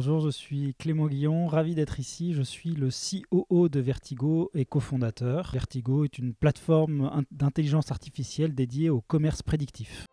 Bonjour, je suis Clément Guillon, ravi d'être ici. Je suis le COO de Vertigo et cofondateur. Vertigo est une plateforme d'intelligence artificielle dédiée au commerce prédictif.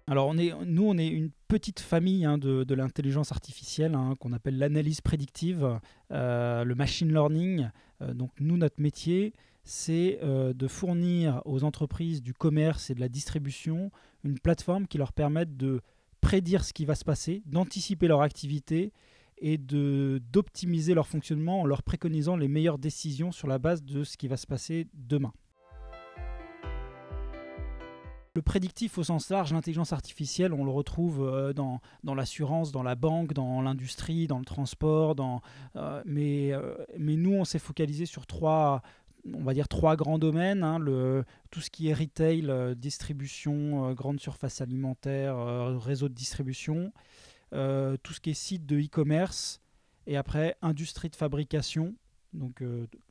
Alors nous on est une petite famille de l'intelligence artificielle qu'on appelle l'analyse prédictive, le machine learning. Donc nous, notre métier, c'est de fournir aux entreprises du commerce et de la distribution une plateforme qui leur permette de prédire ce qui va se passer, d'anticiper leur activité et d'optimiser leur fonctionnement en leur préconisant les meilleures décisions sur la base de ce qui va se passer demain. Le prédictif au sens large, l'intelligence artificielle, on le retrouve dans l'assurance, dans la banque, dans l'industrie, dans le transport. Mais nous, on s'est focalisé sur trois grands domaines. Tout ce qui est retail, distribution, grande surface alimentaire, réseau de distribution. Tout ce qui est site de e-commerce. Et après, industrie de fabrication.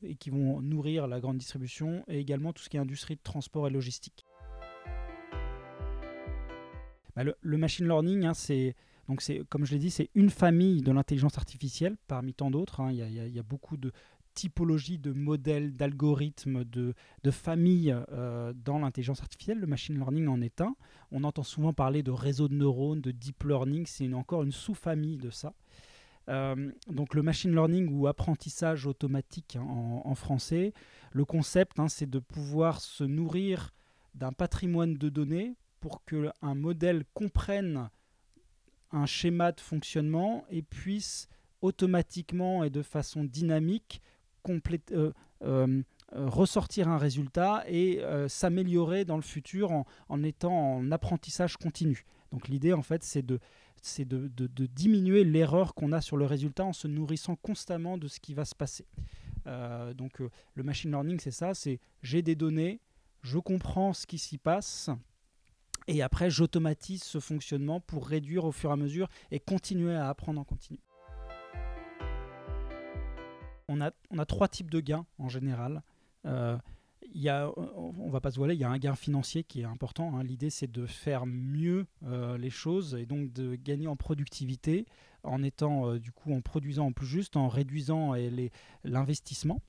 Et qui vont nourrir la grande distribution. Et également tout ce qui est industrie de transport et logistique. Le machine learning, comme je l'ai dit, c'est une famille de l'intelligence artificielle parmi tant d'autres. Il y a beaucoup de typologies de modèles, d'algorithmes, de familles dans l'intelligence artificielle. Le machine learning en est un. On entend souvent parler de réseau de neurones, de deep learning. C'est encore une sous-famille de ça. Donc le machine learning ou apprentissage automatique en français, le concept, c'est de pouvoir se nourrir d'un patrimoine de données pour qu'un modèle comprenne un schéma de fonctionnement et puisse automatiquement et de façon dynamique ressortir un résultat et s'améliorer dans le futur en étant en apprentissage continu. Donc l'idée, en fait, c'est de diminuer l'erreur qu'on a sur le résultat en se nourrissant constamment de ce qui va se passer. Le machine learning, c'est ça, c'est j'ai des données, je comprends ce qui s'y passe, et après, j'automatise ce fonctionnement pour réduire au fur et à mesure et continuer à apprendre en continu. On a trois types de gains en général. On ne va pas se voiler, il y a un gain financier qui est important. L'idée, c'est de faire mieux les choses et donc de gagner en productivité en produisant en plus juste, en réduisant l'investissement.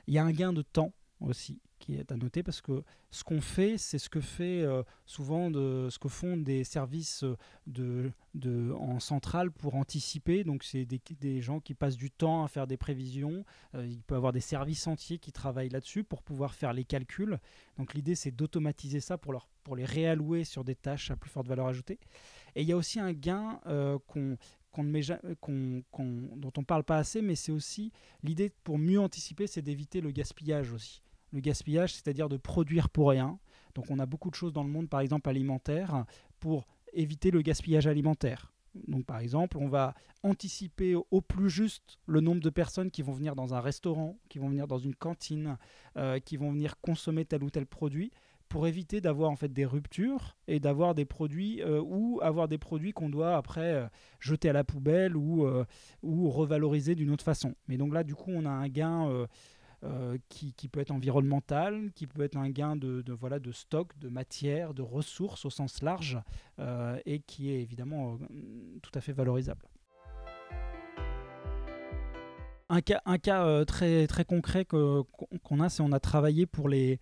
Il y a un gain de temps aussi qui est à noter parce que ce qu'on fait, c'est ce que font des services en centrale pour anticiper. Donc c'est des gens qui passent du temps à faire des prévisions. Il peut y avoir des services entiers qui travaillent là-dessus pour pouvoir faire les calculs. Donc l'idée, c'est d'automatiser ça pour les réallouer sur des tâches à plus forte valeur ajoutée. Et il y a aussi un gain dont on ne parle pas assez, mais c'est aussi l'idée pour mieux anticiper, c'est d'éviter le gaspillage aussi. Le gaspillage, c'est-à-dire de produire pour rien. Donc on a beaucoup de choses dans le monde, par exemple alimentaire, pour éviter le gaspillage alimentaire. Donc par exemple, on va anticiper au plus juste le nombre de personnes qui vont venir dans un restaurant, qui vont venir dans une cantine, qui vont venir consommer tel ou tel produit, pour éviter d'avoir en fait des ruptures et d'avoir des produits ou avoir des produits qu'on doit après jeter à la poubelle ou revaloriser d'une autre façon. Mais donc là, du coup, on a un gain qui peut être environnemental, qui peut être un gain de stock, de matière, de ressources au sens large et qui est évidemment tout à fait valorisable. Un cas très, très concret qu'on a, c'est on a travaillé pour les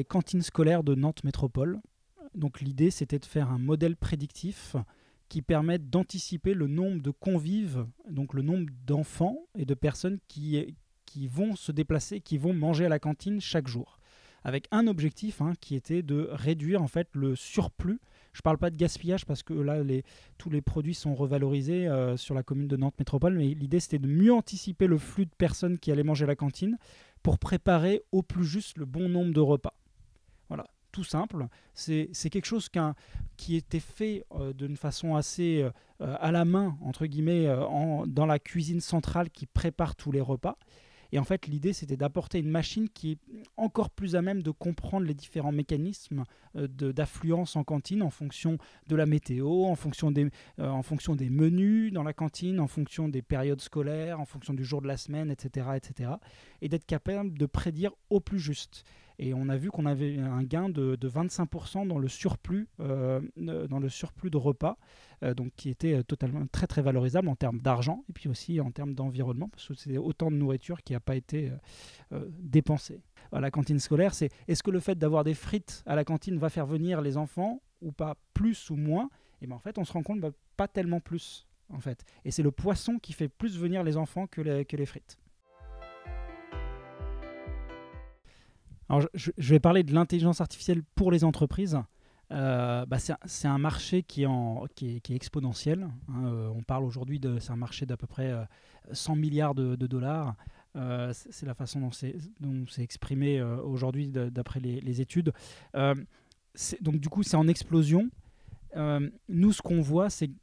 cantines scolaires de Nantes Métropole. Donc l'idée, c'était de faire un modèle prédictif qui permette d'anticiper le nombre de convives, donc le nombre d'enfants et de personnes qui vont se déplacer, qui vont manger à la cantine chaque jour, avec un objectif qui était de réduire en fait le surplus. Je ne parle pas de gaspillage parce que là, tous les produits sont revalorisés sur la commune de Nantes Métropole, mais l'idée, c'était de mieux anticiper le flux de personnes qui allaient manger à la cantine pour préparer au plus juste le bon nombre de repas. Voilà, tout simple. C'est quelque chose qui était fait d'une façon assez à la main, entre guillemets, dans la cuisine centrale qui prépare tous les repas. Et en fait, l'idée, c'était d'apporter une machine qui est encore plus à même de comprendre les différents mécanismes d'affluence en cantine en fonction de la météo, en fonction des menus dans la cantine, en fonction des périodes scolaires, en fonction du jour de la semaine, etc. etc. et d'être capable de prédire au plus juste. Et on a vu qu'on avait un gain de 25% dans le surplus de repas, donc qui était totalement très très valorisable en termes d'argent et puis aussi en termes d'environnement, parce que c'est autant de nourriture qui n'a pas été dépensée. À la cantine scolaire, c'est est-ce que le fait d'avoir des frites à la cantine va faire venir les enfants ou pas, plus ou moins? Et ben en fait, on se rend compte, pas tellement plus, en fait. Et c'est le poisson qui fait plus venir les enfants que les frites. Alors, je vais parler de l'intelligence artificielle pour les entreprises. C'est un marché qui est exponentiel, hein. On parle aujourd'hui c'est un marché d'à peu près 100 milliards de dollars. C'est la façon dont c'est exprimé aujourd'hui d'après les études. Donc du coup, c'est en explosion. Nous, ce qu'on voit, c'est que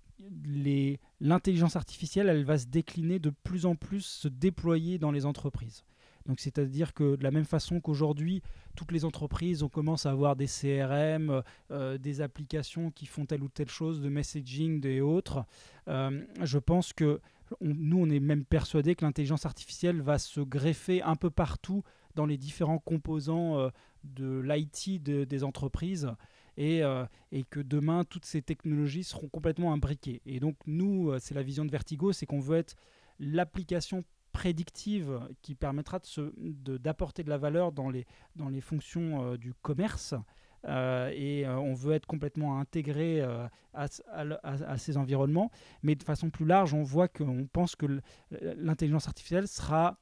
l'intelligence artificielle, elle va se décliner de plus en plus, se déployer dans les entreprises. Donc, c'est-à-dire que de la même façon qu'aujourd'hui, toutes les entreprises, on commence à avoir des CRM, des applications qui font telle ou telle chose, de messaging et autres. Je pense que nous, on est même persuadés que l'intelligence artificielle va se greffer un peu partout dans les différents composants de l'IT des entreprises. Et que demain, toutes ces technologies seront complètement imbriquées. Et donc, nous, c'est la vision de Vertigo, c'est qu'on veut être l'application prédictive qui permettra d'apporter de la valeur dans les fonctions du commerce. On veut être complètement intégré à ces environnements. Mais de façon plus large, on pense que l'intelligence artificielle sera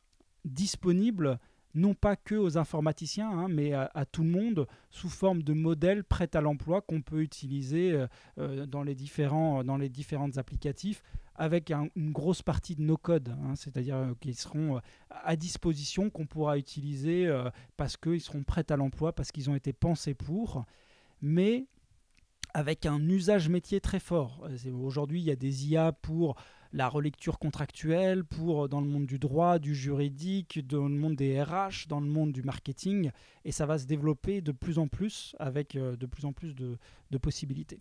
disponible non pas que aux informaticiens, hein, mais à tout le monde, sous forme de modèles prêts à l'emploi qu'on peut utiliser dans les différents applicatifs, avec une grosse partie de nos codes, hein, c'est-à-dire qu'ils seront à disposition, qu'on pourra utiliser parce qu'ils seront prêts à l'emploi, parce qu'ils ont été pensés pour, mais avec un usage métier très fort. Aujourd'hui, il y a des IA pour la relecture contractuelle, dans le monde du droit, du juridique, dans le monde des RH, dans le monde du marketing, et ça va se développer de plus en plus avec de plus en plus de possibilités.